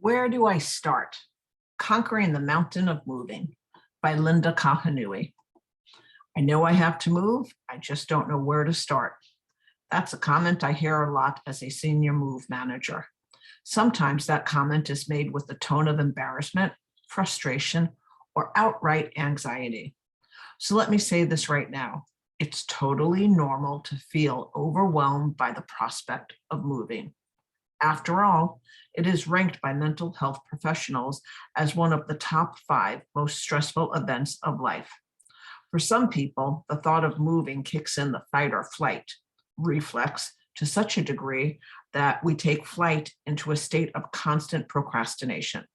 Where do I start? Conquering the Mountain of Moving by Linda Kaahanui. I know I have to move, I just don't know where to start. That's a comment I hear a lot as a senior move manager. Sometimes that comment is made with a tone of embarrassment, frustration, or outright anxiety. So let me say this right now. It's totally normal to feel overwhelmed by the prospect of moving. After all, it is ranked by mental health professionals as one of the top 5 most stressful events of life. For some people, the thought of moving kicks in the fight or flight reflex to such a degree that we take flight into a state of constant procrastination.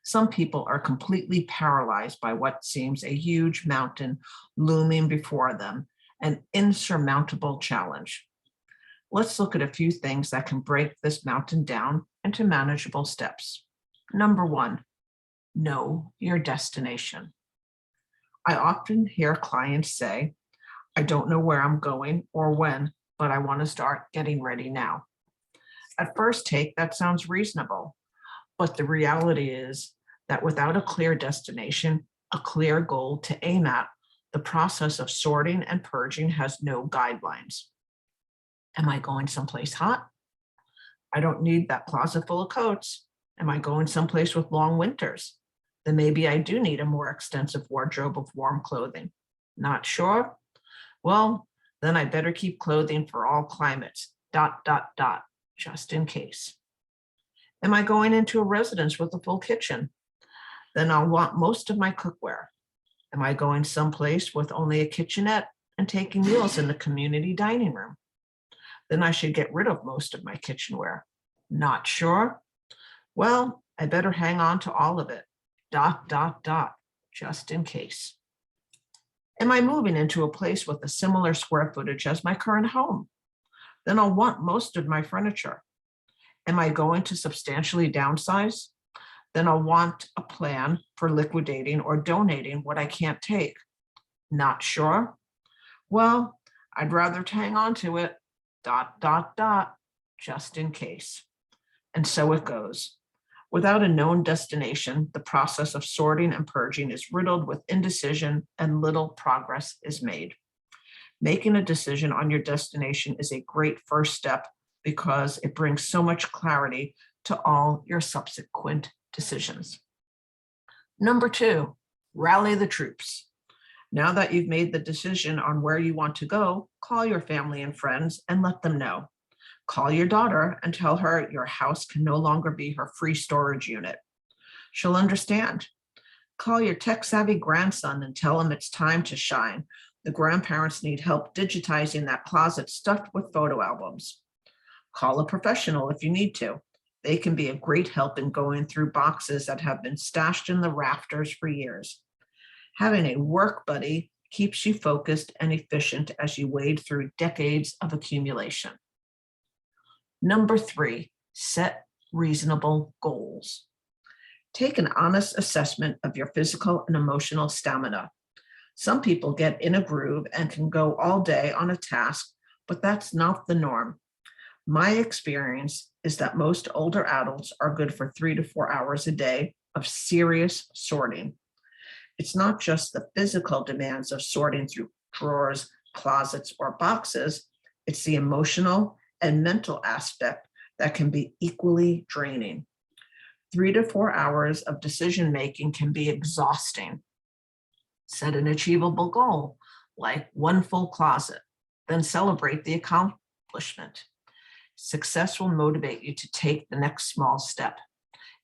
Some people are completely paralyzed by what seems a huge mountain looming before them, an insurmountable challenge. Let's look at a few things that can break this mountain down into manageable steps. Number 1, know your destination. I often hear clients say, I don't know where I'm going or when, but I want to start getting ready now. At first take, that sounds reasonable, but the reality is that without a clear destination, a clear goal to aim at, the process of sorting and purging has no guidelines. Am I going someplace hot? I don't need that closet full of coats. Am I going someplace with long winters? Then maybe I do need a more extensive wardrobe of warm clothing. Not sure? Well, then I better keep clothing for all climates, ... just in case. Am I going into a residence with a full kitchen? Then I'll want most of my cookware. Am I going someplace with only a kitchenette and taking meals in the community dining room? Then I should get rid of most of my kitchenware. Not sure? Well, I better hang on to all of it, ... just in case. Am I moving into a place with a similar square footage as my current home? Then I'll want most of my furniture. Am I going to substantially downsize? Then I'll want a plan for liquidating or donating what I can't take. Not sure? Well, I'd rather hang on to it, ... just in case. And so it goes. Without a known destination, the process of sorting and purging is riddled with indecision and little progress is made. Making a decision on your destination is a great first step because it brings so much clarity to all your subsequent decisions. Number 2, rally the troops. Now that you've made the decision on where you want to go, call your family and friends and let them know. Call your daughter and tell her your house can no longer be her free storage unit. She'll understand. Call your tech-savvy grandson and tell him it's time to shine. The grandparents need help digitizing that closet stuffed with photo albums. Call a professional if you need to. They can be a great help in going through boxes that have been stashed in the rafters for years. Having a work buddy keeps you focused and efficient as you wade through decades of accumulation. Number 3, set reasonable goals. Take an honest assessment of your physical and emotional stamina. Some people get in a groove and can go all day on a task, but that's not the norm. My experience is that most older adults are good for 3 to 4 hours a day of serious sorting. It's not just the physical demands of sorting through drawers, closets, or boxes. It's the emotional and mental aspect that can be equally draining. 3 to 4 hours of decision-making can be exhausting. Set an achievable goal, like 1 full closet, then celebrate the accomplishment. Success will motivate you to take the next small step.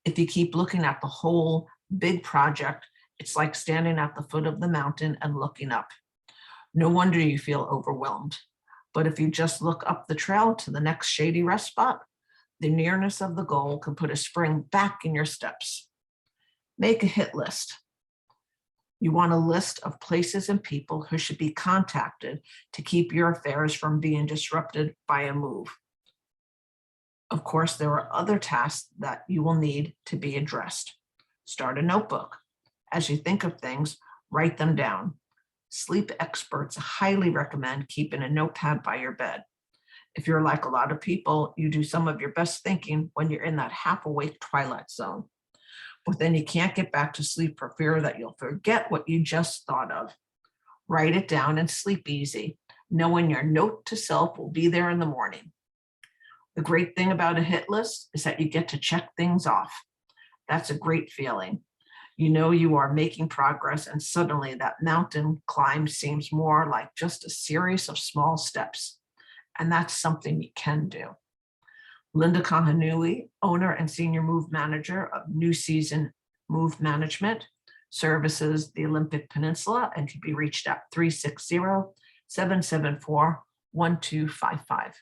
If you keep looking at the whole big project, it's like standing at the foot of the mountain and looking up. No wonder you feel overwhelmed. But if you just look up the trail to the next shady rest spot, the nearness of the goal can put a spring back in your steps. Make a hit list. You want a list of places and people who should be contacted to keep your affairs from being disrupted by a move. Of course, there are other tasks that you will need to be addressed. Start a notebook. As you think of things, write them down. Sleep experts highly recommend keeping a notepad by your bed. If you're like a lot of people, you do some of your best thinking when you're in that half awake twilight zone. But then you can't get back to sleep for fear that you'll forget what you just thought of. Write it down and sleep easy, knowing your note to self will be there in the morning. The great thing about a hit list is that you get to check things off. That's a great feeling. You know you are making progress, and suddenly that mountain climb seems more like just a series of small steps. And that's something you can do. Linda Kaahanui, owner and senior move manager of New Season Move Management, services the Olympic Peninsula and can be reached at 360-774-1255.